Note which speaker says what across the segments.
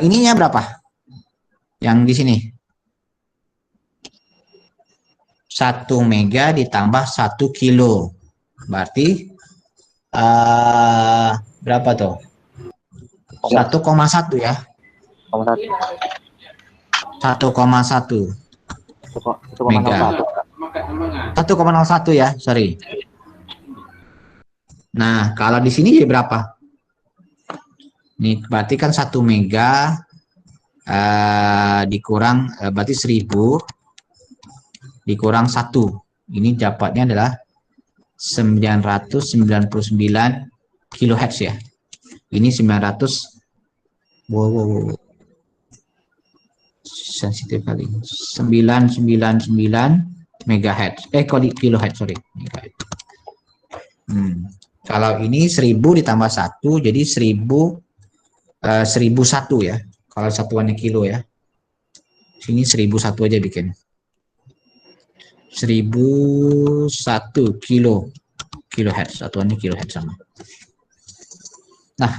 Speaker 1: ininya berapa? Yang di sini. 1 mega ditambah 1 kilo. Berarti berapa tuh? 1,1 ya. 1,1 mega. 1,01 ya, sorry. Nah, kalau di sini jadi berapa? Ini berarti kan 1 mega dikurang berarti 1000 dikurang 1. Ini dapatnya adalah 999 kilohertz ya. Ini 900 sensitif kali. 999 megahertz. Kilohertz, sorry. Kalau ini 1000 ditambah 1 jadi 1001 ya. Kalau satuannya kilo ya. Sini 1001 aja bikin. 1001 kilohertz, satuannya kilohertz sama. Nah,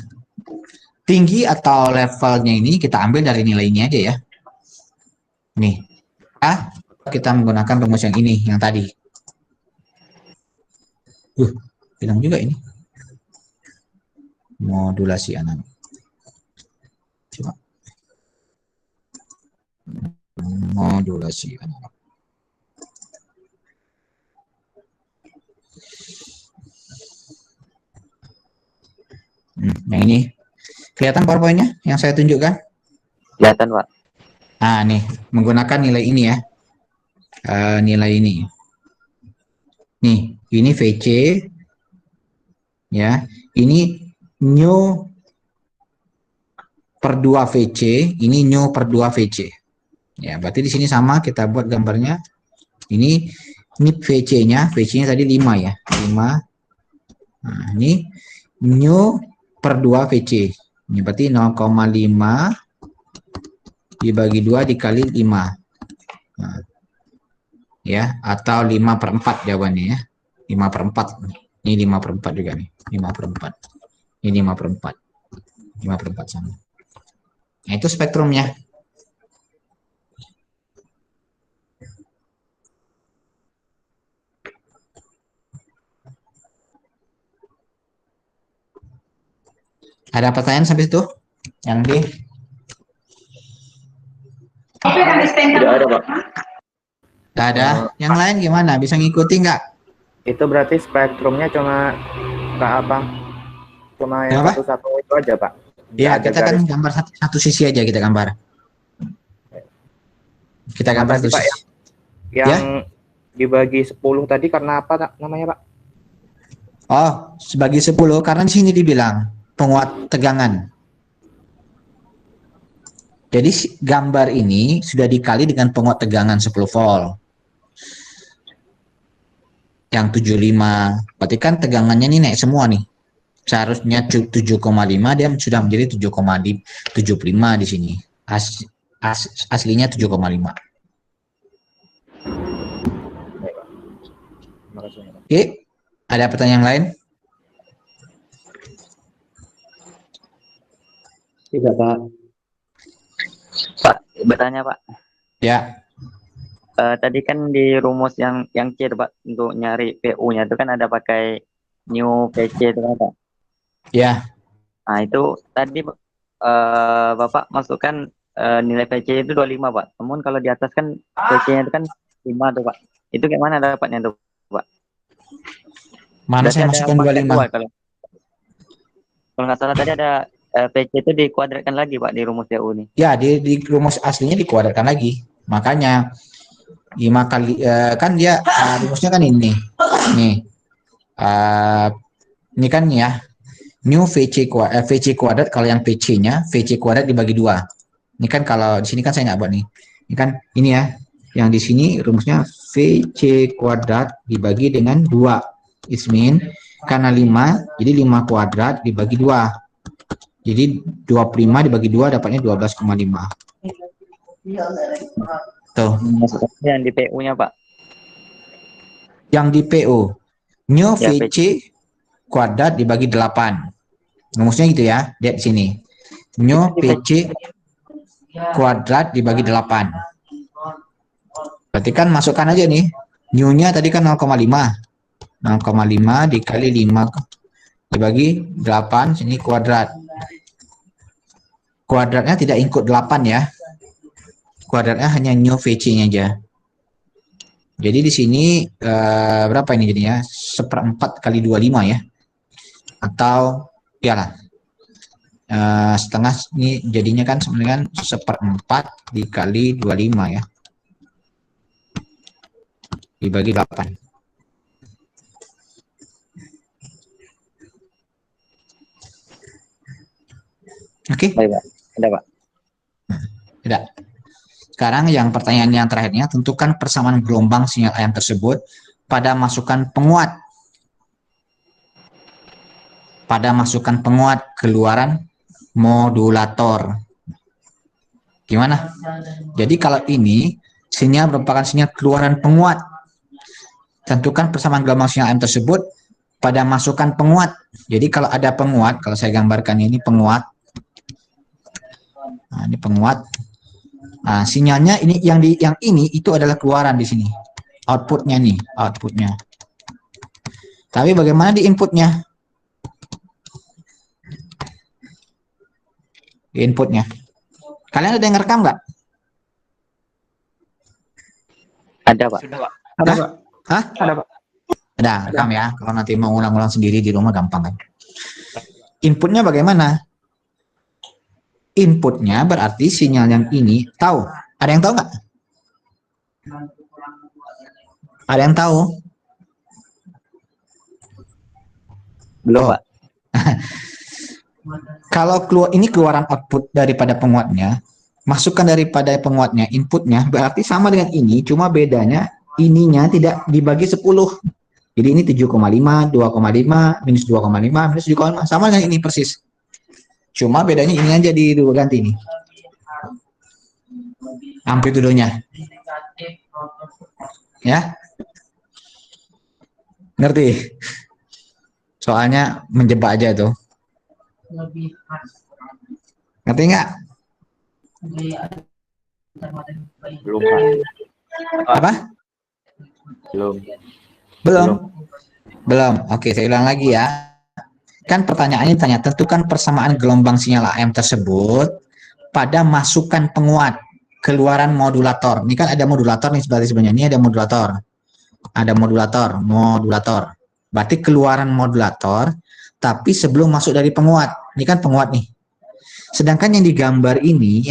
Speaker 1: tinggi atau levelnya ini kita ambil dari nilai ini aja ya. Nih, kita menggunakan rumus yang ini, yang tadi. Bilang juga ini. Modulasi analog. Coba. Modulasi analog. Yang ini. Kelihatan PowerPoint-nya yang saya tunjukkan?
Speaker 2: Kelihatan, Pak.
Speaker 1: Nah, nih, menggunakan nilai ini ya. Nilai ini. Nih, ini VC. Ya, ini nu per 2 VC, ini nu per 2 VC. Ya, berarti di sini sama, kita buat gambarnya. Ini VC-nya, VC-nya tadi 5 ya. 5. Nah, ini nu per 2 VC. Ini berarti 0,5 dibagi 2 dikali 5. Nah, ya, atau 5/4 jawabannya ya. 5/4. Ini 5/4 juga nih. 5/4. Ini 5/4. 5/4 sama. Nah, itu spektrumnya. Ada pertanyaan sampai itu? Yang D?
Speaker 2: Tidak ada, Pak.
Speaker 1: Tidak ada. Yang lain gimana? Bisa ngikuti nggak?
Speaker 3: Itu berarti spektrumnya cuma apa? Cuma yang satu-satu itu aja, Pak.
Speaker 1: Ya, kita kan gambar satu sisi aja kita gambar. Kita gambar satu sisi.
Speaker 3: Yang dibagi 10 tadi karena apa namanya, Pak?
Speaker 1: Oh, sebagi 10 karena di sini dibilang penguat tegangan. Jadi gambar ini sudah dikali dengan penguat tegangan 10 volt. Yang 75. Berarti kan tegangannya ini naik semua nih. Seharusnya 7,5 dia sudah menjadi 7,75 di sini. Aslinya 7,5. Oke, ada pertanyaan lain?
Speaker 2: Tidak, Pak. Pak, bertanya, Pak.
Speaker 1: Ya.
Speaker 2: Tadi kan di rumus yang C, Pak, untuk nyari PU-nya itu kan ada pakai new PC itu kan, Pak.
Speaker 1: Ya.
Speaker 2: Nah, itu tadi Bapak masukkan nilai PC itu 25, Pak. Namun kalau di atas kan PC-nya itu kan 5 tuh, Pak. Itu kayak mana dapatnya tuh, Pak?
Speaker 1: Mana saya masukkan 25?
Speaker 2: Kalau nggak salah tadi ada PC itu dikuadratkan lagi, Pak, di rumus PU ini.
Speaker 1: Ya, di rumus aslinya dikuadratkan lagi. Makanya 5 kali kan dia rumusnya kan ini. Nih. Ini kan ya. New VC kuadrat kalau yang PC-nya VC kuadrat dibagi 2. Ini kan kalau di sini kan saya nggak buat nih. Ini kan ini ya. Yang di sini rumusnya VC kuadrat dibagi dengan 2. It mean karena 5, jadi 5 kuadrat dibagi 2. Jadi 25 dibagi 2 dapatnya 12,5. Tuh.
Speaker 2: Yang di PU-nya, Pak.
Speaker 1: Yang di PU. New ya, VC kuadrat dibagi 8. Rumusnya gitu ya. Lihat di sini. New VC kuadrat dibagi 8. Berarti kan masukkan aja nih. New-nya tadi kan 0,5. 0,5 dikali 5 dibagi 8, sini kuadrat. Kuadratnya tidak include 8 ya. Kuadratnya hanya new VC-nya aja. Jadi di sini berapa ini jadinya? 1/4 kali 25 ya. Atau ya setengah ini jadinya kan sebenarnya 1/4 dikali 25 ya. Dibagi 8. Oke.
Speaker 2: Baik, Pak. Ada, Pak.
Speaker 1: Tidak. Sekarang yang pertanyaan yang terakhirnya, tentukan persamaan gelombang sinyal AM tersebut pada masukan penguat. Pada masukan penguat keluaran modulator. Gimana? Jadi kalau ini sinyal merupakan sinyal keluaran penguat. Tentukan persamaan gelombang sinyal AM tersebut pada masukan penguat. Jadi kalau ada penguat, kalau saya gambarkan ini penguat. Nah, ini penguat. Nah, sinyalnya ini yang ini itu adalah keluaran di sini. Outputnya nih, outputnya. Tapi bagaimana di inputnya? Di inputnya. Kalian ada yang ngerekam nggak?
Speaker 2: Ada, Pak.
Speaker 3: Ada, Pak.
Speaker 1: Hah?
Speaker 3: Ada, Pak.
Speaker 1: Ada, rekam ya. Kalau nanti mau ulang-ulang sendiri di rumah gampang kan. Inputnya bagaimana? Inputnya berarti sinyal yang ini tahu. Ada yang tahu nggak? Ada yang tahu?
Speaker 2: Belum,
Speaker 1: Oh.
Speaker 2: Pak.
Speaker 1: Kalau ini keluaran output daripada penguatnya, masukan daripada penguatnya, inputnya berarti sama dengan ini, cuma bedanya ininya tidak dibagi 10. Jadi ini 7,5, 2,5, minus 2,5, minus 7,5. Sama dengan ini persis. Cuma bedanya ini aja diganti nih. Amplitudonya. Ya? Ngerti? Soalnya menjebak aja tuh. Ngerti nggak?
Speaker 3: Belum, Pak.
Speaker 1: Apa?
Speaker 3: Belum.
Speaker 1: Belum. Belum. Oke, saya ulang lagi ya. Kan pertanyaannya tanya, tentukan persamaan gelombang sinyal AM tersebut pada masukan penguat keluaran modulator. Ini kan ada modulator nih sebenarnya. Ini ada modulator. Ada modulator. Berarti keluaran modulator, tapi sebelum masuk dari penguat. Ini kan penguat nih. Sedangkan yang digambar ini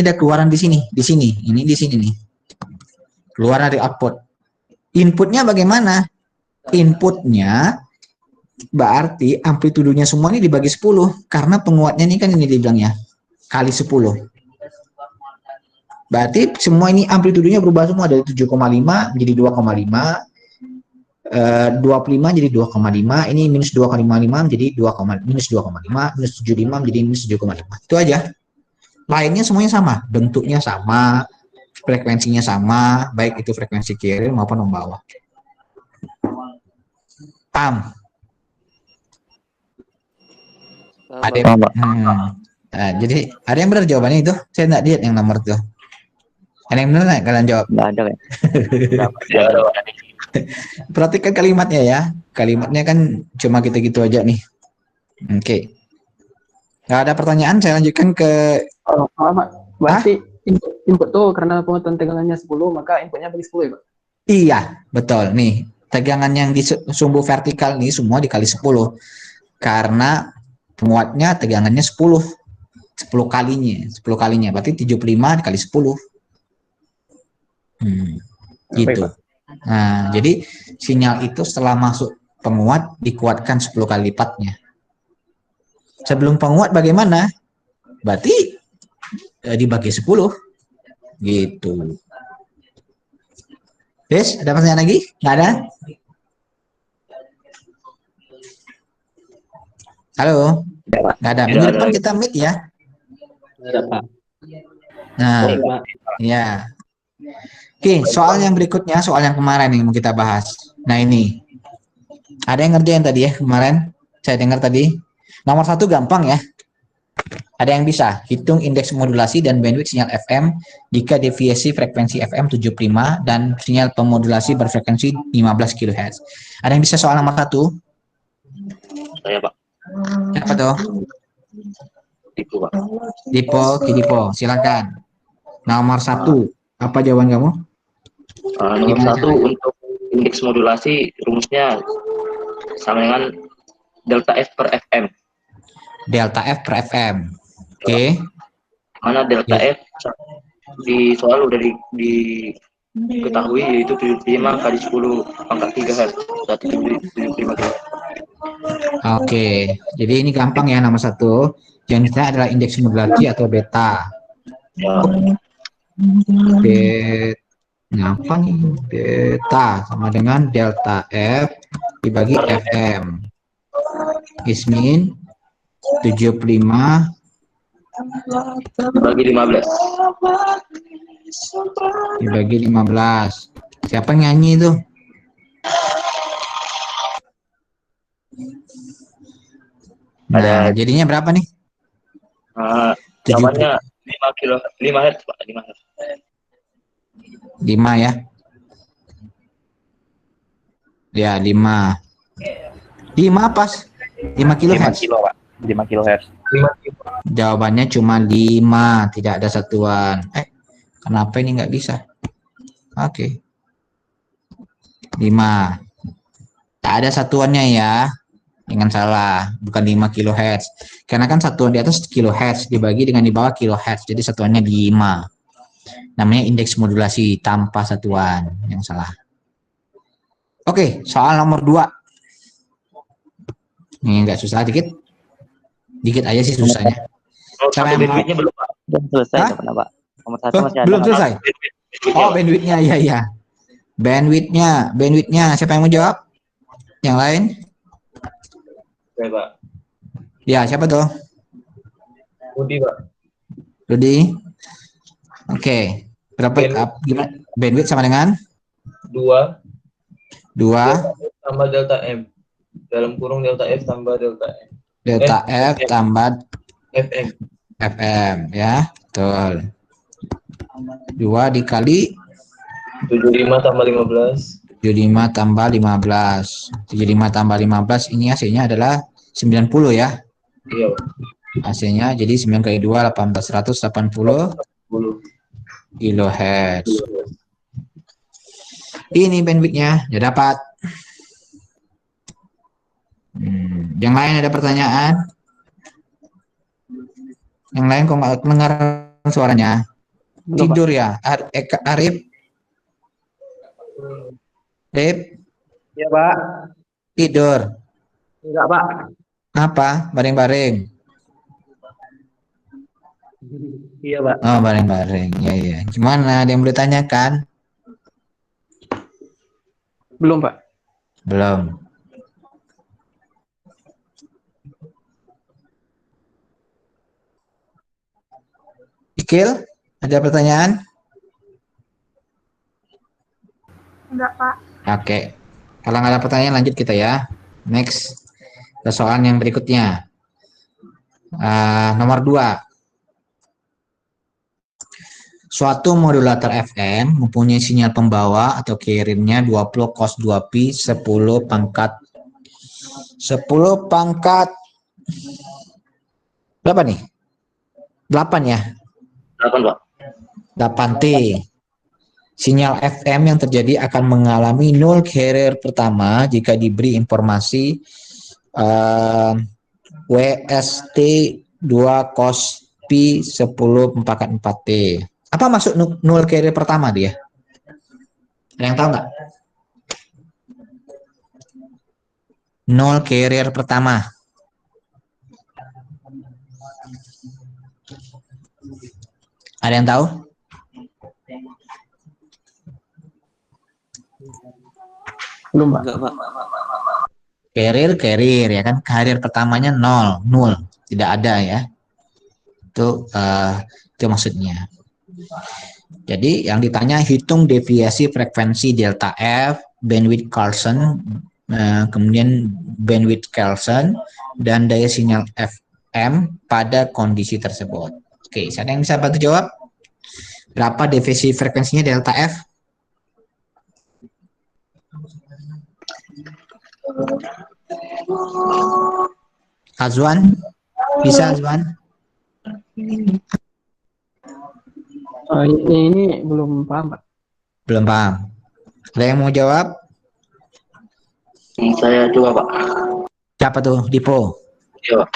Speaker 1: ada keluaran di sini. Ini di sini nih. Keluaran dari output. Inputnya bagaimana? Inputnya berarti amplitudonya semua ini dibagi 10 karena penguatnya ini kan ini dibilangnya kali 10. Berarti semua ini amplitudonya berubah semua dari 7,5 menjadi 2,5, 25 jadi 2,5, ini minus 2,5 jadi minus 2,5, minus 75 menjadi minus 7,5. Itu aja. Lainnya semuanya sama, bentuknya sama, frekuensinya sama, baik itu frekuensi kiri maupun bawah. Paham? Ada yang, jadi ada yang benar jawabannya itu? Saya nggak lihat yang nomor itu. Ada yang benar nggak kalian jawab?
Speaker 2: Nggak ada, ya.
Speaker 1: Perhatikan kalimatnya ya. Kalimatnya kan cuma gitu-gitu aja nih. Oke. Nggak ada pertanyaan, saya lanjutkan ke...
Speaker 4: Oh, Pak. Berarti input tuh karena penguatan tegangannya 10, maka inputnya bagi 10 ya, Pak?
Speaker 1: Iya, betul. Nih, tegangan yang di sumbu vertikal nih semua dikali 10. Karena penguatnya tegangannya 10 kalinya. Berarti 75 dikali 10. Gitu. Nah, jadi sinyal itu setelah masuk penguat dikuatkan 10 kali lipatnya. Sebelum penguat bagaimana? Berarti dibagi 10. Gitu. Yes, ada pertanyaan lagi? Nggak ada? Halo? Nggak ada. Minggu depan kita meet ya.
Speaker 4: Ada, Pak.
Speaker 1: Nah, ya. Oke, soal yang berikutnya, soal yang kemarin yang mau kita bahas. Nah ini, ada yang ngerjain tadi ya kemarin? Saya dengar tadi. Nomor 1 gampang ya. Ada yang bisa hitung indeks modulasi dan bandwidth sinyal FM jika deviasi frekuensi FM 75 dan sinyal pemodulasi berfrekuensi 15 kHz. Ada yang bisa soal nomor 1?
Speaker 5: Saya Pak.
Speaker 1: Siapa tuh?
Speaker 5: Itu Pak.
Speaker 1: Dipo, silakan. Nomor 1, apa jawaban kamu?
Speaker 5: Nomor 1 untuk indeks modulasi rumusnya sama dengan delta F per FM.
Speaker 1: Delta F per FM. Oke.
Speaker 5: Mana delta F di soal udah diketahui yaitu 75 kali 10 pangkat 3 Hz. 175 kHz.
Speaker 1: Oke. Jadi ini gampang ya, nomor 1. Yang kita adalah indeks modulasi atau beta.
Speaker 5: Ya.
Speaker 1: Apa nih? Beta sama dengan delta F dibagi FM. Is mean 75
Speaker 5: Bagi 15.
Speaker 1: dibagi 15. Siapa yang nyanyi itu? Nah, jadinya berapa nih?
Speaker 5: Jawabannya 5 Hz Pak, 5 Hz.
Speaker 1: 5 ya. Ya, 5. 5 pas. 5 kHz.
Speaker 5: 5 kilo Pak. 5 kHz.
Speaker 1: Jawabannya cuma 5, tidak ada satuan. Kenapa ini nggak bisa? Oke. 5. Tak ada satuannya ya. Jangan salah, bukan 5 kHz. Karena kan satuan di atas kHz dibagi dengan di bawah kHz, jadi satuannya 5. Namanya indeks modulasi tanpa satuan, yang salah. Oke, soal nomor 2. Ini nggak susah, dikit aja sih susahnya.
Speaker 5: Sama bandwidthnya belum Pak.
Speaker 2: Belum selesai Pak. Nomor 1 masih ada.
Speaker 1: Belum selesai. Oh, bandwidthnya, iya. Bandwidthnya, siapa yang mau jawab? Yang lain?
Speaker 5: Oke, Pak.
Speaker 1: Ya, siapa tuh?
Speaker 5: Budi, Pak.
Speaker 1: Rudi. Oke. Berapa gimana? Bandwidth sama dengan
Speaker 6: 2
Speaker 1: tambah
Speaker 6: delta M. Dalam kurung delta F tambah delta M.
Speaker 1: Delta F tambah
Speaker 6: FM.
Speaker 1: FM ya. Betul. 2 dikali
Speaker 6: 75 tambah 15.
Speaker 1: 75 tambah 15. 75 tambah 15 ini hasilnya adalah 90 ya.
Speaker 6: Iya, Pak.
Speaker 1: Hasilnya jadi 9 kali 2 1880 kHz. Ini bandwidthnya sudah dapat. Yang lain ada pertanyaan? Yang lain kok nggak dengar suaranya? Tidur ya, Arif? Arif?
Speaker 4: Iya, Pak.
Speaker 1: Tidur?
Speaker 4: Enggak, Pak.
Speaker 1: Apa? Baring-baring?
Speaker 4: Iya, Pak.
Speaker 1: Oh, baring-baring. Ya. Gimana? Ada yang boleh tanyakan?
Speaker 4: Belum, Pak.
Speaker 1: Belum. Ikil, ada pertanyaan?
Speaker 7: Enggak, Pak.
Speaker 1: Oke. Kalau nggak ada pertanyaan lanjut kita ya. Next. Soalan yang berikutnya. Nomor 2. Suatu modulator FM mempunyai sinyal pembawa atau carrier-nya 20 cos 2pi 10 pangkat berapa nih? 8 ya?
Speaker 5: 8 Pak.
Speaker 1: 8T. Sinyal FM yang terjadi akan mengalami 0 carrier pertama jika diberi informasi WST 2 cos pi 10 pangkat 4T. Apa maksud 0 carrier pertama dia? Ada yang tahu nggak? 0 carrier pertama. Ada yang tahu?
Speaker 4: Belum, Pak.
Speaker 1: Carrier ya kan, carrier pertamanya 0, tidak ada ya. Itu maksudnya. Jadi yang ditanya hitung deviasi frekuensi delta F, bandwidth Carlson, kemudian bandwidth Kelson dan daya sinyal FM pada kondisi tersebut. Oke, siapa yang bisa bantu jawab? Berapa deviasi frekuensinya delta F? Azwan? Bisa Azwan?
Speaker 4: Ini belum paham, Pak.
Speaker 1: Belum paham. Ada yang mau jawab?
Speaker 5: Saya coba Pak.
Speaker 1: Siapa tuh? Dipo?
Speaker 5: Iya Pak.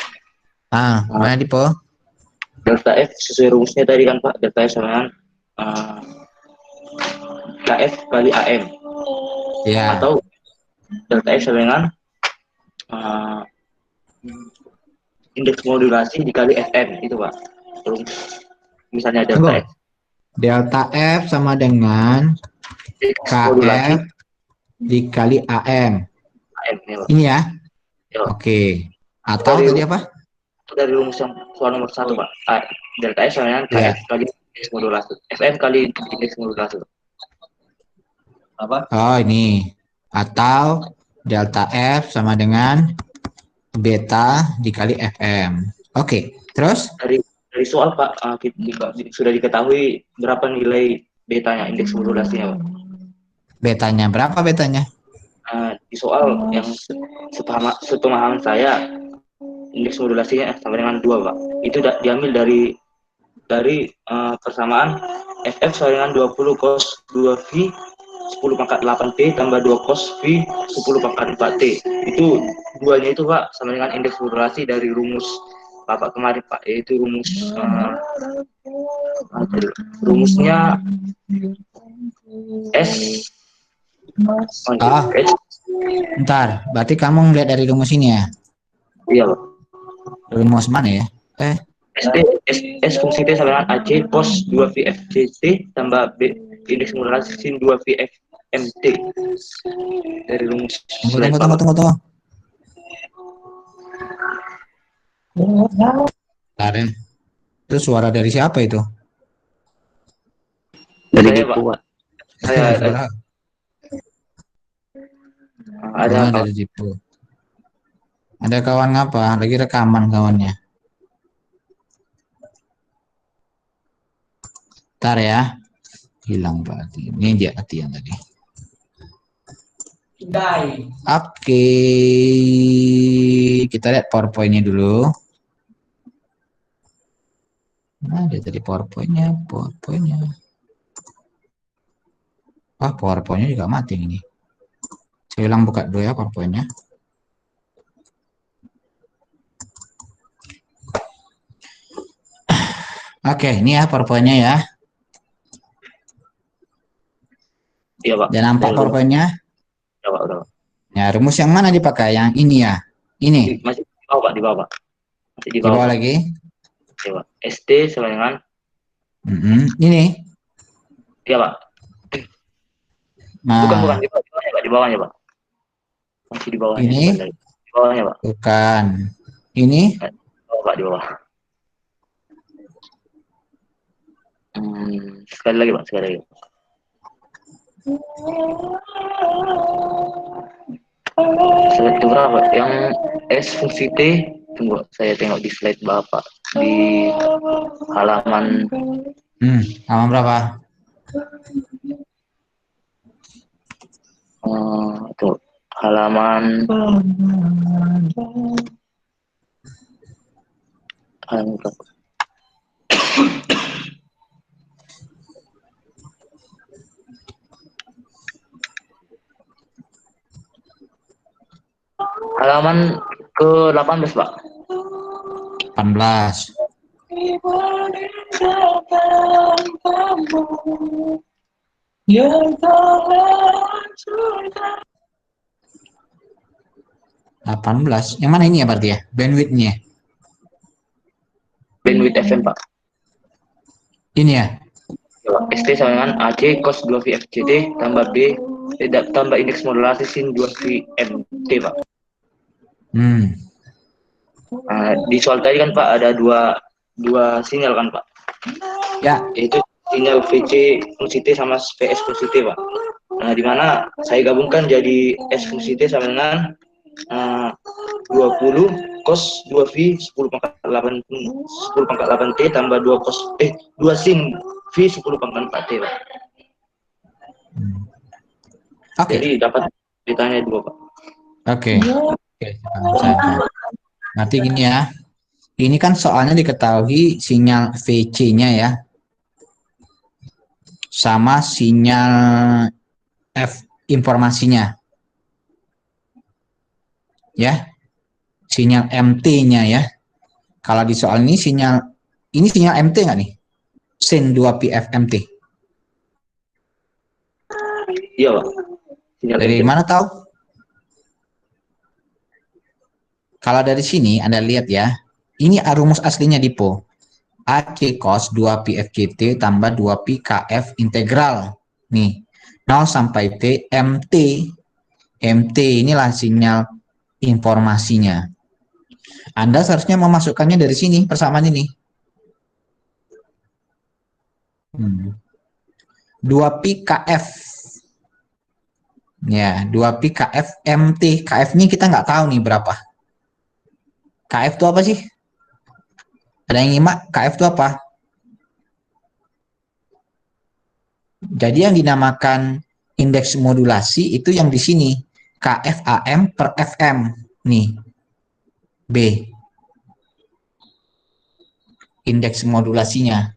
Speaker 1: Mana Dipo?
Speaker 5: Delta F sesuai rumusnya tadi kan Pak. Delta F sama dengan KF kali AM.
Speaker 1: Ya.
Speaker 5: Atau delta F sama dengan indeks modulasi dikali FM itu Pak. Rumus. Misalnya delta F.
Speaker 1: Delta F sama dengan KF dikali AM.
Speaker 5: Ya,
Speaker 1: ini ya?
Speaker 5: Ya.
Speaker 1: Oke. Atau tadi apa?
Speaker 5: Dari rumus yang soal nomor 1 Pak. Delta F sama dengan KF kali indeks modulasi. FM kali indeks modulasi. Apa?
Speaker 1: Oh ini. Atau delta F sama dengan beta dikali FM. Oke. Terus?
Speaker 5: Dari soal Pak, sudah diketahui berapa nilai betanya, indeks modulasinya Pak.
Speaker 1: Betanya berapa betanya?
Speaker 5: Di soal yang sepemahaman saya, indeks modulasinya sama dengan 2 Pak. Itu diambil dari persamaan FF sama dengan 20 cos 2V 10 pangkat 8T tambah 2 cos V 10 pangkat 4T. Itu duanya itu Pak sama dengan indeks modulasi dari rumus Bapak kemarin Pak, yaitu rumusnya S.
Speaker 1: Bentar, berarti kamu ngeliat dari rumus ini ya?
Speaker 5: Iya Pak.
Speaker 1: Rumus mana ya?
Speaker 5: S fungsi T sama dengan AC cos 2VF CT tambah B indeks modulasi sin 2VF MT dari rumus.
Speaker 1: Tunggu. Bentar, itu suara dari siapa itu?
Speaker 2: Dari Dipo, Pak.
Speaker 5: Ada
Speaker 1: dari Dipo. Ada kawan ngapa? Lagi rekaman kawannya. Bentar ya. Hilang berarti. Ini dia latihan tadi. Oke. Kita lihat PowerPoint-nya dulu. Nah, ada tadi PowerPoint-nya. PowerPoint-nya juga mati ini. Saya ulang buka dulu ya PowerPoint-nya. Oke, ini ya PowerPoint-nya ya.
Speaker 5: Iya Pak.
Speaker 1: Dan nampak PowerPoint-nya?
Speaker 5: Ya Pak, udah Pak.
Speaker 1: Ya, rumus yang mana dipakai? Yang ini ya? Ini?
Speaker 5: Masih di bawah Pak, di bawah Pak. Masih
Speaker 1: di bawah lagi?
Speaker 5: Iya Pak. ST sama dengan
Speaker 1: ini?
Speaker 5: Iya Pak.
Speaker 1: Nah.
Speaker 5: Bukan di bawahnya Pak, di bawahnya Pak. Masih di bawahnya.
Speaker 1: Ini?
Speaker 5: Di bawahnya Pak.
Speaker 1: Bukan. Ini?
Speaker 5: Di bawah Pak, di bawah. Sekali lagi Pak, sekali lagi. Slide berapa? Yang S fungsi T, tunggu saya tengok di slide Bapak di halaman
Speaker 1: halaman berapa?
Speaker 5: Tuh, halaman berapa? Halaman ke-18 Pak.
Speaker 1: 18. Yang mana ini ya berarti ya? Bandwidth-nya?
Speaker 5: Bandwidth FM Pak.
Speaker 1: Ini ya?
Speaker 5: ST sama dengan AC cos 2VFCT tambah B tambah indeks modulasi sin 2VMT Pak. Di soal tadi kan Pak ada dua sinyal kan Pak?
Speaker 1: Ya.
Speaker 5: Yaitu sinyal VC fungsi T sama PS fungsi T Pak. Nah, di mana saya gabungkan jadi S fungsi T sama dengan 20 cos 2V 10 pangkat 8 T tambah 2 sin V 10 pangkat 4 T, Pak.
Speaker 1: Oke.
Speaker 5: Jadi dapat ditanya dua, Pak.
Speaker 1: Oke. Nanti gini ya. Ini kan soalnya diketahui sinyal VC-nya ya. Sama sinyal F informasinya. Ya. Sinyal MT-nya ya. Kalau di soal ini sinyal MT nggak nih? Sin 2PF MT.
Speaker 5: Iya, Pak. Sinyal
Speaker 1: Dari
Speaker 5: MT.
Speaker 1: mana tahu? Kalau dari sini Anda lihat ya. Ini rumus aslinya Dipo. AC cos 2PFGT tambah 2PKF integral. Nih, 0 sampai T MT. MT inilah sinyal informasinya. Anda seharusnya memasukkannya dari sini, persamaan ini. 2PKF. Ya, 2PKF MT. KF ini kita nggak tahu nih berapa. KF itu apa sih? Ada yang nyimak? KF itu apa? Jadi yang dinamakan indeks modulasi itu yang di sini. KFAM per FM. Nih. B. Indeks modulasinya.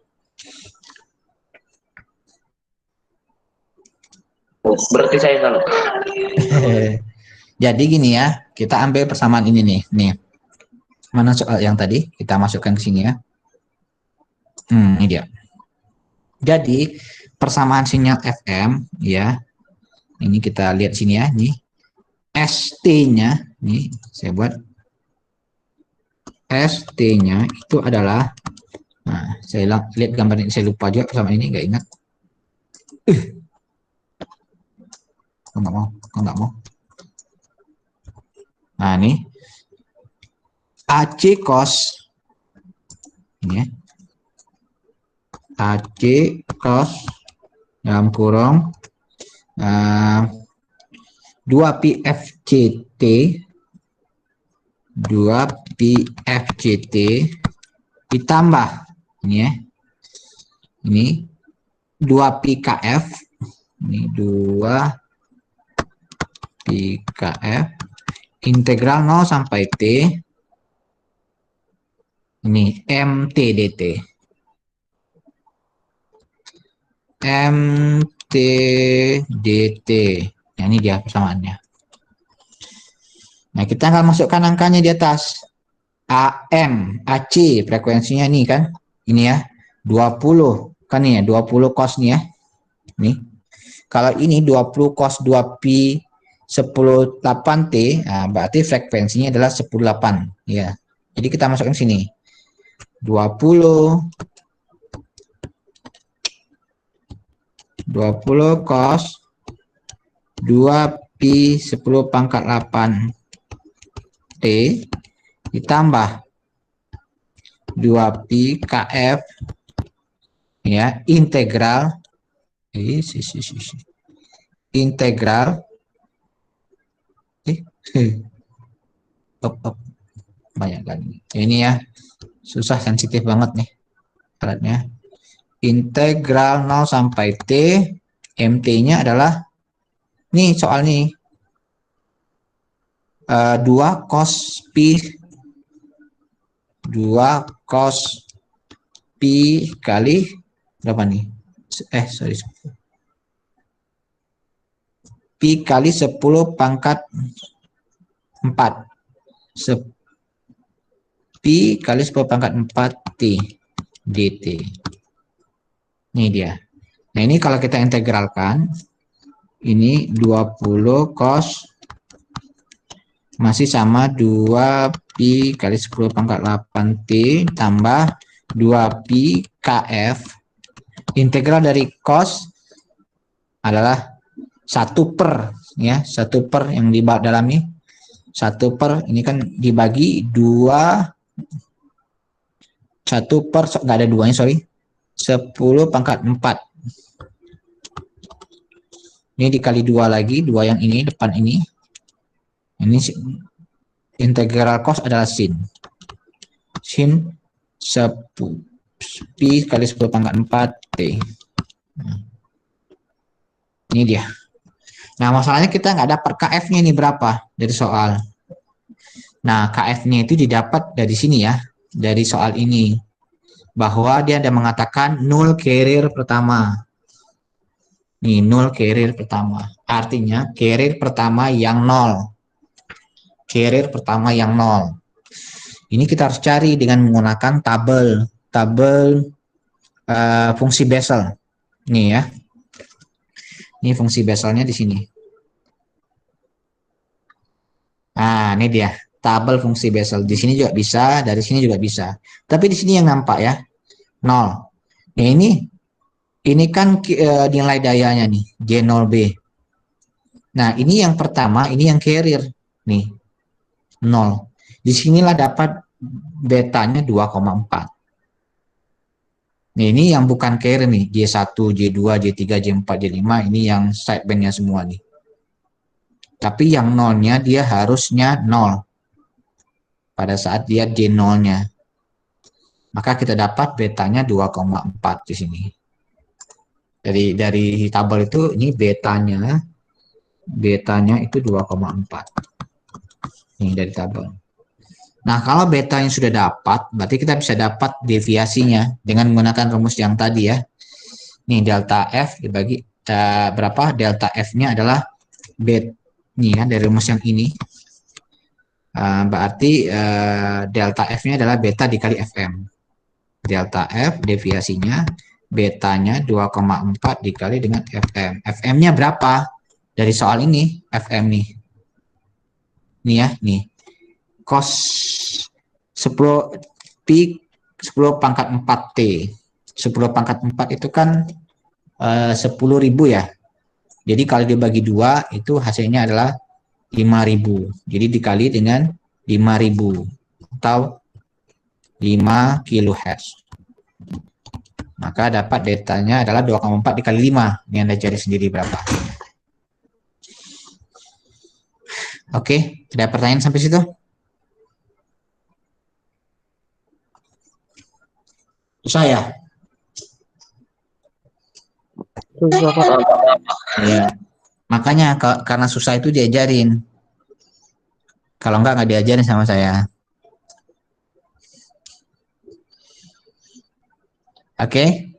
Speaker 5: Oh, berarti saya salah.
Speaker 1: Jadi gini ya. Kita ambil persamaan ini nih. Nih. Mana soal yang tadi? Kita masukkan ke sini ya. Ini dia. Jadi persamaan sinyal FM ya. Ini kita lihat sini ya. Nih. ST-nya. Nih saya buat. ST-nya itu adalah. Nah, saya lihat gambar ini. Saya lupa juga persamaan ini. Nggak ingat. Kok nggak mau. Nah, ini. AC cos ini ya. AC cos dalam kurung 2PFCT 2PFCT ditambah ini ya. Ini 2PKF ini 2PKF integral 0 sampai T. Ini MTDT. MTDT. Nah, ini dia persamaannya. Nah, kita akan masukkan angkanya di atas. AM, AC, frekuensinya nih kan. Ini ya, 20. Kan nih ya, 20 cos nih ya. Nih. Kalau ini 20 cos 2pi 10/8T, nah, berarti frekuensinya adalah 10/8. Ya. Jadi kita masukkan sini. 20 cos 2pi 10 pangkat 8 T ditambah 2pi KF ya integral banyak lagi ini ya. Susah, sensitif banget nih alatnya. Integral 0 sampai T, MT-nya adalah nih soal nih 2 cos pi 2 cos pi kali berapa nih? Pi kali 10 pangkat 4. Pi kali 10 pangkat 4 T dt. Ini dia. Nah, ini kalau kita integralkan, ini 20 cos masih sama 2 pi kali 10 pangkat 8 T tambah 2 pi KF. Integral dari cos adalah 1/, ya, 1/, yang di dalam ini 1/, ini kan dibagi 2, 1/, nggak ada 2-nya, sorry, 10 pangkat 4. Ini dikali 2 lagi, 2 yang ini, depan ini integral cos adalah sin. Sin 10 pi kali 10 pangkat 4 T. Ini dia. Nah, masalahnya kita nggak dapat KF-nya ini berapa dari soal. Nah, KF-nya itu didapat dari sini ya, dari soal ini. Bahwa dia ada mengatakan null carrier pertama. Nih, null carrier pertama. Artinya carrier pertama yang nol. Carrier pertama yang nol. Ini kita harus cari dengan menggunakan tabel fungsi Bessel. Nih ya. Ini fungsi Besselnya di sini. Nah, ini dia. Tabel fungsi Bessel. Di sini juga bisa, dari sini juga bisa. Tapi di sini yang nampak ya. 0. Nah, ini kan nilai dayanya nih, J0B. Nah, ini yang pertama, ini yang carrier. Nih, 0. Disinilah dapat betanya 2,4. Nah, ini yang bukan carrier nih, J1, J2, J3, J4, J5, ini yang sidebandnya semua nih. Tapi yang nolnya dia harusnya 0 pada saat dia J0-nya. Maka kita dapat betanya 2,4 di sini. Dari tabel itu ini betanya itu 2,4. Ini dari tabel. Nah, kalau beta yang sudah dapat, berarti kita bisa dapat deviasinya dengan menggunakan rumus yang tadi ya. Nih, delta F dibagi berapa? Delta F-nya adalah bet. Nih ya, dari rumus yang ini. Berarti delta F-nya adalah beta dikali Fm. Delta F, deviasinya, betanya 2,4 dikali dengan Fm. Fm-nya berapa? Dari soal ini, Fm nih. Nih ya, nih. Cos 10 pi 10 pangkat 4 T. 10 pangkat 4 itu kan 10.000 ya. Jadi kalau dibagi 2 itu hasilnya adalah 5.000. Jadi dikali dengan 5.000 atau 5 kHz. Maka dapat datanya adalah 2,4 dikali 5. Ini Anda cari sendiri berapa. Oke, ada pertanyaan sampai situ? Susah ya?
Speaker 2: Susah, Pak.
Speaker 1: Ya. Makanya karena susah itu diajarin. Kalau enggak diajarin sama saya. Oke?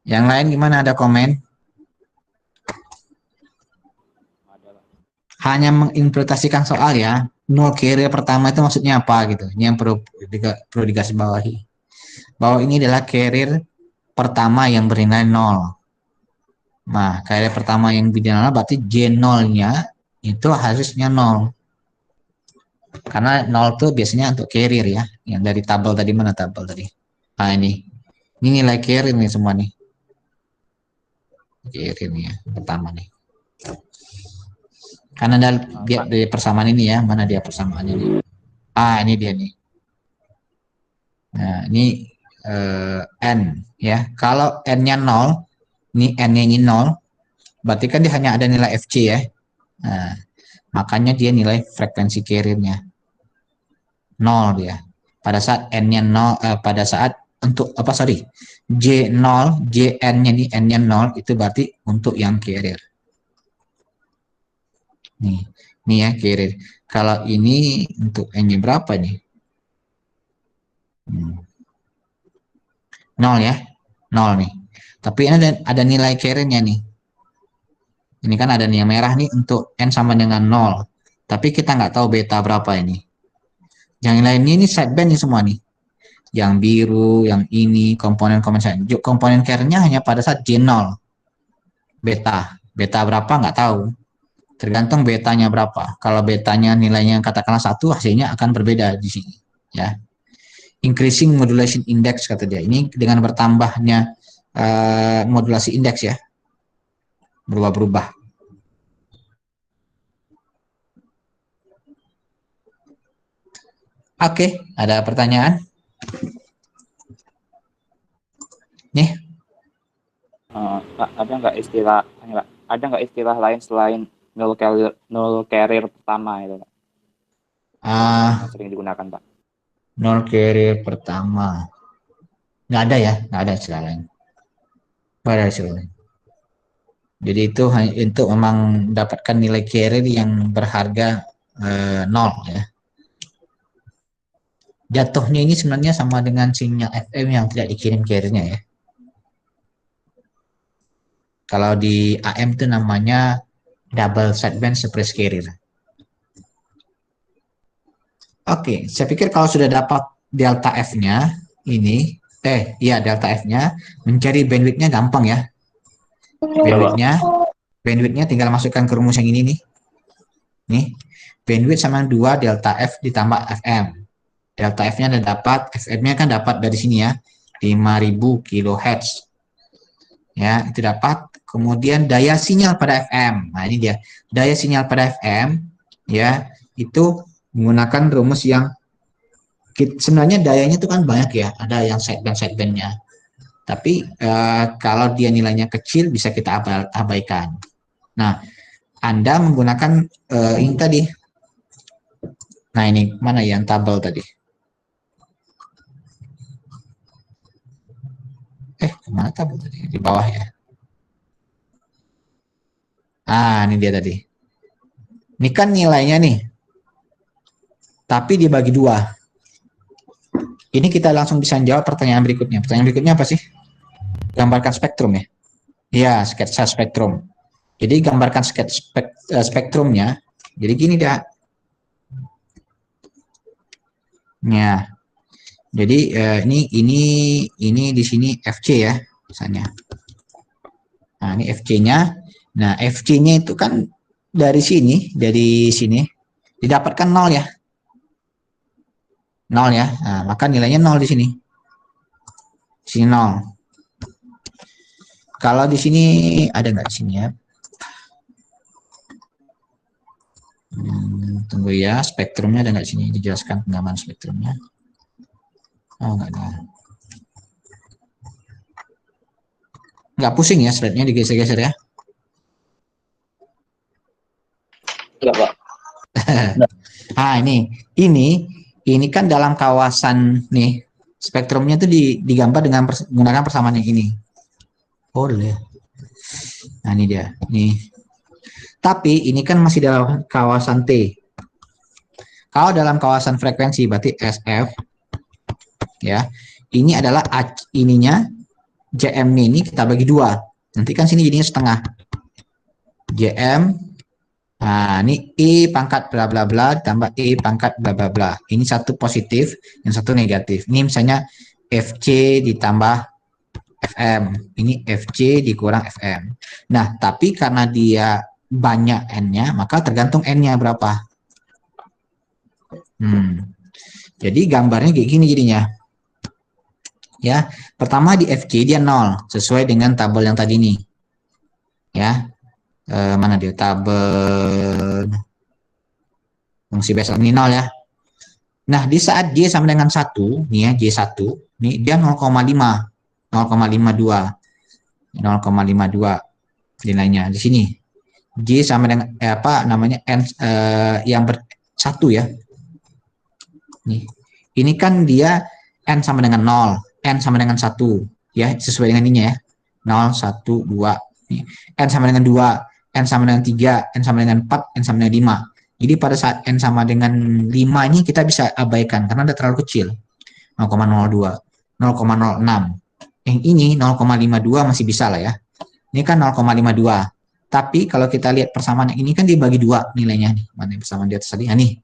Speaker 1: Yang lain gimana? Ada komen? Hanya menginterpretasikan soal ya. Null carrier pertama itu maksudnya apa gitu. Ini yang perlu digarisbawahi. Bahwa ini adalah carrier pertama yang bernilai 0. Nah, carrier pertama yang bernilai 0 berarti J0-nya itu harusnya 0. Karena 0 itu biasanya untuk carrier ya. Yang dari tabel tadi, mana tabel tadi? Nah, ini. Ini nilai carrier nih semua nih. Carrier nih ya, pertama nih. Karena dari persamaan ini ya, mana dia persamaannya nih? Ah, ini dia nih. Nah, ini N ya. Kalau N-nya 0, ini N-nya ini 0, berarti kan dia hanya ada nilai FC ya. Nah, makanya dia nilai frekuensi carrier-nya 0 dia. Pada saat N-nya 0, pada saat untuk apa sorry, J0, Jn-nya nih N-nya 0 itu berarti untuk yang carrier. Nih ya carrier. Kalau ini untuk N-nya berapa nih? 0 ya, 0 nih. Tapi ini ada nilai carrier-nya nih. Ini kan ada nih yang merah nih untuk N sama dengan 0. Tapi kita nggak tahu beta berapa ini. Yang lainnya ini sideband nih semua nih. Yang biru, yang ini, komponen-komponen komponen carrier-nya hanya pada saat J0. Beta berapa nggak tahu. Tergantung betanya berapa. Kalau betanya nilainya katakanlah 1, hasilnya akan berbeda di sini. Ya. Increasing modulation index kata dia. Ini dengan bertambahnya modulasi indeks ya. Berubah-berubah. Oke, ada pertanyaan? Nih.
Speaker 8: Pak, ada nggak istilah ada nggak istilah lain selain null carrier pertama itu, Pak? Yang sering digunakan, Pak.
Speaker 1: Null carrier pertama. Nggak ada ya, nggak ada istilah lain. Nggak ada istilah lain. Jadi itu hanya untuk memang mendapatkan nilai carrier yang berharga 0 ya. Jatuhnya ini sebenarnya sama dengan sinyal FM yang tidak dikirim carrier-nya ya. Kalau di AM itu namanya double sideband suppressed carrier. Oke, saya pikir kalau sudah dapat delta F-nya ini, delta F-nya, mencari bandwidth-nya gampang ya. Bandwidth-nya tinggal masukkan ke rumus yang ini nih. Nih, bandwidth sama 2 delta F ditambah FM. Delta F-nya ada dapat, FM-nya kan dapat dari sini ya, 5000 kHz. Ya, itu dapat. Kemudian daya sinyal pada FM. Nah, ini dia. Daya sinyal pada FM ya, itu menggunakan rumus yang sebenarnya dayanya itu kan banyak ya, ada yang sideband-nya. Tapi kalau dia nilainya kecil bisa kita abaikan. Nah, Anda menggunakan ini tadi. Nah, ini mana yang tabel tadi? Kemana tabel tadi? Di bawah ya. Ini dia tadi. Ini kan nilainya nih. Tapi dibagi 2. Ini kita langsung bisa jawab pertanyaan berikutnya. Pertanyaan berikutnya apa sih? Gambarkan spektrum ya. Ya, sketsa spektrum. Jadi gambarkan spektrumnya. Jadi gini dah. Ya. Jadi ini di sini FC ya, misalnya. Nah, ini FC-nya. Nah, FC-nya itu kan dari sini didapatkan 0 ya. 0 ya. Nah, maka nilainya 0 di sini. Di sini 0. Kalau di sini ada nggak di sini ya? Tunggu ya, spektrumnya ada nggak di sini? Dijelaskan penggambaran spektrumnya. Oh, nggak ada. Nggak pusing ya slide-nya digeser-geser ya?
Speaker 5: Enggak, Pak.
Speaker 1: Nah, ini kan dalam kawasan nih, spektrumnya itu digambar dengan menggunakan persamaan yang ini. Boleh. Nah, ini dia. Nih. Tapi ini kan masih dalam kawasan T. Kalau dalam kawasan frekuensi berarti SF ya. Ini adalah ininya JM ini kita bagi 2. Nanti kan sini jadinya setengah. JM. Nah, ini E pangkat bla bla bla tambah E pangkat bla bla bla. Ini satu positif, yang satu negatif. Ini misalnya FC ditambah FM. Ini FC dikurang FM. Nah, tapi karena dia banyak N-nya, maka tergantung N-nya berapa. Jadi gambarnya kayak gini jadinya. Ya, pertama di FC dia 0, sesuai dengan tabel yang tadi nih. Ya. Mana dia tabel fungsi besar ini 0 ya. Nah, di saat J sama dengan 1, nih ya, J1, nih dia 0,5. 0,52 nilainya di sini. J sama dengan N yang bersatu ya. Nih. Ini kan dia N sama dengan 0, N sama dengan 1 ya, sesuai dengan ininya ya. 0 1 2. Nih. N sama dengan 2, N sama dengan 3, N sama dengan 4, N sama dengan 5. Jadi pada saat N sama dengan 5 ini kita bisa abaikan karena udah terlalu kecil. 0,02, 0,06. Yang ini 0,52 masih bisa lah ya. Ini kan 0,52. Tapi kalau kita lihat persamaan yang ini kan dibagi 2 nilainya nih. Mana yang persamaan di atas tadi? Nah, nih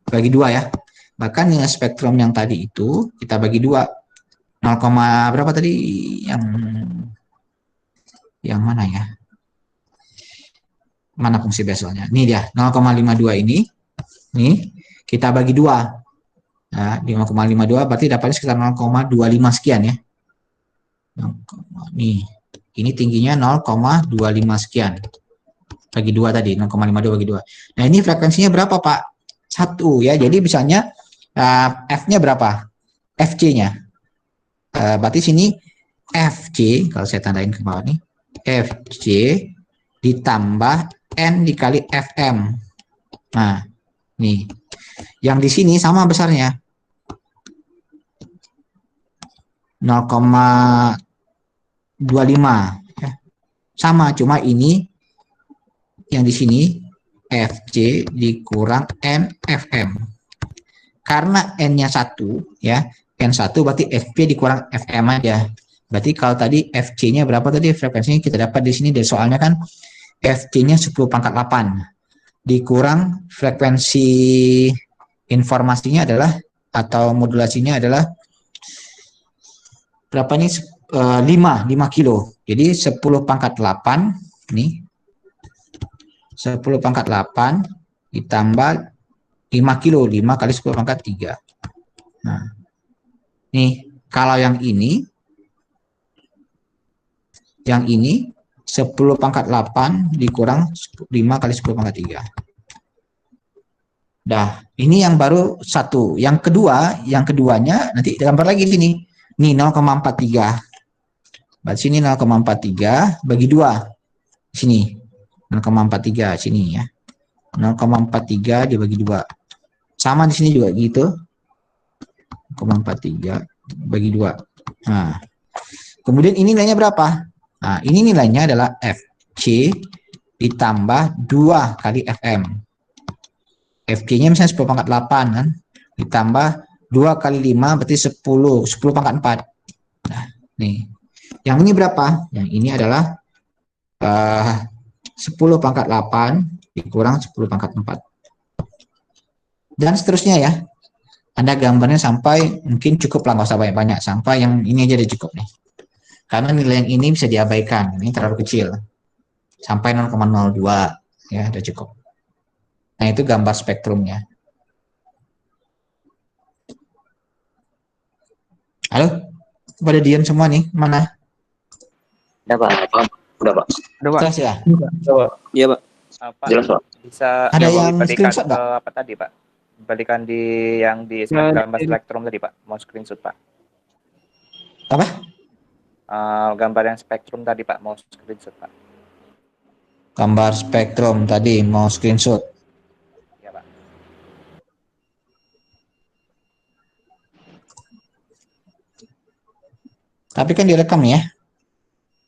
Speaker 1: bagi 2 ya. Bahkan nilai spektrum yang tadi itu kita bagi 2. 0, berapa tadi yang mana ya? Mana fungsi Beselnya? Ini dia 0,52 ini. Nih kita bagi 2. Nah, 0,52 berarti dapatnya sekitar 0,25 sekian ya. Nih, ini tingginya 0,25 sekian. Bagi 2 tadi, 0,52 bagi 2. Nah, ini frekuensinya berapa, Pak? 1 ya. Jadi misalnya F-nya berapa? FC-nya. Berarti sini FC, kalau saya tandain ke bawah nih, FC ditambah N dikali FM. Nah, nih. Yang di sini sama besarnya. 0,25. Ya. Sama, cuma ini yang di sini FC dikurang NFM. Karena N-nya 1, ya. N1 berarti FP dikurang FM aja. Berarti kalau tadi FC-nya berapa tadi frekuensinya kita dapat di sini dari soalnya kan FC-nya 10 pangkat 8 dikurang frekuensi informasinya adalah atau modulasinya adalah berapa nih 5 kilo. Jadi 10 pangkat 8 nih 10 pangkat 8 ditambah 5 kilo, 5 kali 10 pangkat 3. Nah, nih, kalau yang ini 10 pangkat 8 dikurang 5 kali 10 pangkat 3. Dah, ini yang baru satu. Yang keduanya nanti gambar lagi sini. Nih 0,43. Berarti sini 0,43 bagi 2. Sini. 0,43 sini ya. 0,43 dibagi 2. Sama di sini juga gitu. 0,43 bagi 2. Nah, kemudian ini nilainya berapa? Nah, ini nilainya adalah FC ditambah 2 kali FM. FC-nya misalnya 10 pangkat 8 kan, ditambah 2 kali 5 berarti 10 pangkat 4. Nah, nih. Yang ini berapa? Yang ini adalah 10 pangkat 8 dikurang 10 pangkat 4. Dan seterusnya ya. Anda gambarnya sampai mungkin cukup lah, nggak usah banyak-banyak. Sampai yang ini aja udah cukup nih. Karena nilai yang ini bisa diabaikan. Ini terlalu kecil. Sampai 0,02 ya udah cukup. Nah, itu gambar spektrumnya. Halo? Pada diam semua nih. Mana?
Speaker 2: Udah, Pak.
Speaker 5: Udah, Pak.
Speaker 4: Udah, Pak.
Speaker 1: Jelas ya?
Speaker 5: Iya, Pak.
Speaker 8: Apa?
Speaker 5: Jelas, Pak.
Speaker 8: Bisa
Speaker 1: Ada yang
Speaker 8: dibalikan
Speaker 1: screenshot
Speaker 8: ke
Speaker 1: nggak?
Speaker 8: apa tadi, Pak? Balikan di yang di gambar spektrum tadi, Pak. Mau screenshot, Pak.
Speaker 1: Apa?
Speaker 8: Gambar yang spektrum tadi, Pak. Mau screenshot, Pak.
Speaker 1: Gambar spektrum tadi mau screenshot.
Speaker 8: Ya, Pak.
Speaker 1: Tapi kan direkam ya.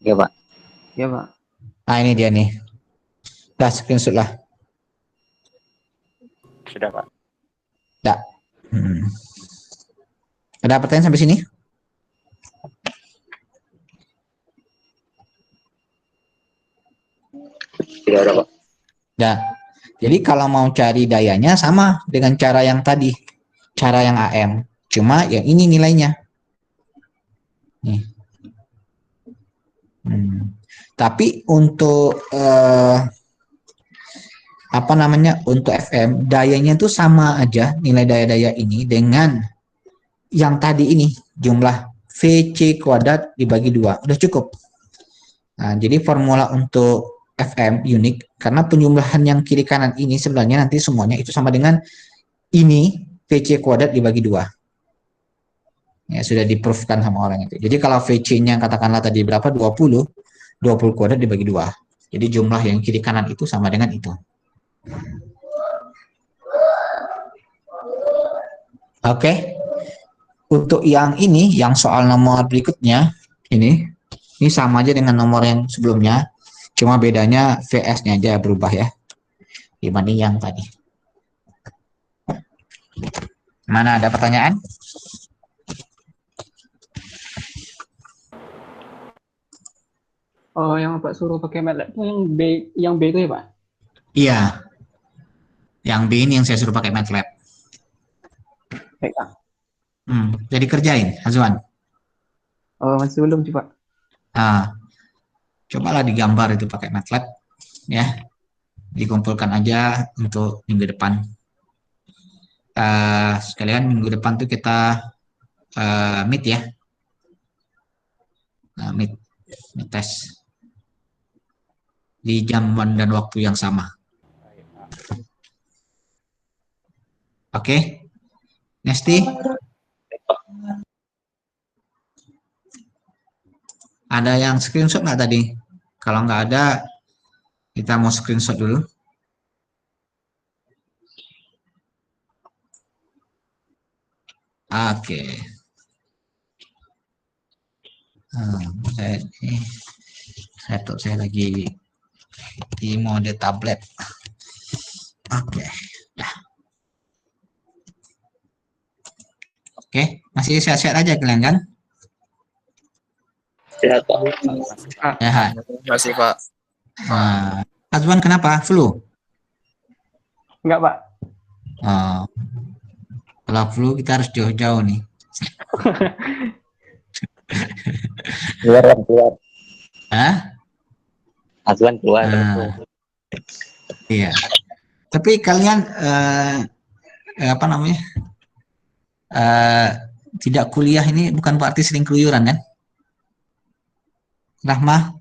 Speaker 2: Iya, Pak.
Speaker 4: Iya, Pak.
Speaker 1: Nah, ini dia nih. Dah screenshot lah.
Speaker 8: Sudah, Pak.
Speaker 1: Dah. Ada pertanyaan sampai sini?
Speaker 5: Tidak ada, Pak.
Speaker 1: Ya. Jadi kalau mau cari dayanya sama dengan cara yang tadi. Cara yang AM. Cuma yang ini nilainya. Nih. Tapi untuk apa namanya, untuk FM dayanya itu sama aja, nilai daya-daya ini dengan yang tadi ini, jumlah VC kuadrat dibagi 2 udah cukup. Nah, jadi formula untuk FM unik karena penjumlahan yang kiri kanan ini sebenarnya nanti semuanya itu sama dengan ini VC kuadrat dibagi 2. Ya, sudah di-proof-kan sama orang itu. Jadi kalau VC-nya katakanlah tadi berapa? 20 kuadrat dibagi 2. Jadi jumlah yang kiri kanan itu sama dengan itu. Oke. Untuk yang ini, yang soal nomor berikutnya, ini sama aja dengan nomor yang sebelumnya, cuma bedanya VS-nya aja berubah ya, dibanding yang tadi. Mana ada pertanyaan?
Speaker 4: Oh, yang Pak suruh pakai MATLAB itu yang B itu ya, Pak?
Speaker 1: Iya. Yang B ini yang saya suruh pakai MATLAB.
Speaker 4: Baik, Pak.
Speaker 1: Jadi kerjain, Azwan.
Speaker 4: Oh, masih belum sih, Pak.
Speaker 1: Cobalah digambar itu pakai MATLAB, ya. Dikumpulkan aja untuk minggu depan. Sekalian minggu depan tuh kita meet ya. Meet tes di jam dan waktu yang sama. Oke. Nesti? Ada yang screenshot nggak tadi? Kalau nggak ada, Kita mau screenshot dulu. Oke. Saya lagi di mode tablet. Oke. Ya. Oke, masih sehat-sehat aja kalian kan?
Speaker 5: Sehat, Pak.
Speaker 1: Sehat.
Speaker 9: Terima kasih, Pak.
Speaker 1: Azwan kenapa? Flu?
Speaker 4: Enggak, Pak.
Speaker 1: Kalau flu kita harus jauh-jauh nih.
Speaker 2: Keluar.
Speaker 1: Hah?
Speaker 2: Azwan keluar.
Speaker 1: Iya. Tapi kalian apa namanya? Tidak kuliah ini bukan berarti sering keluyuran kan? Rahmah?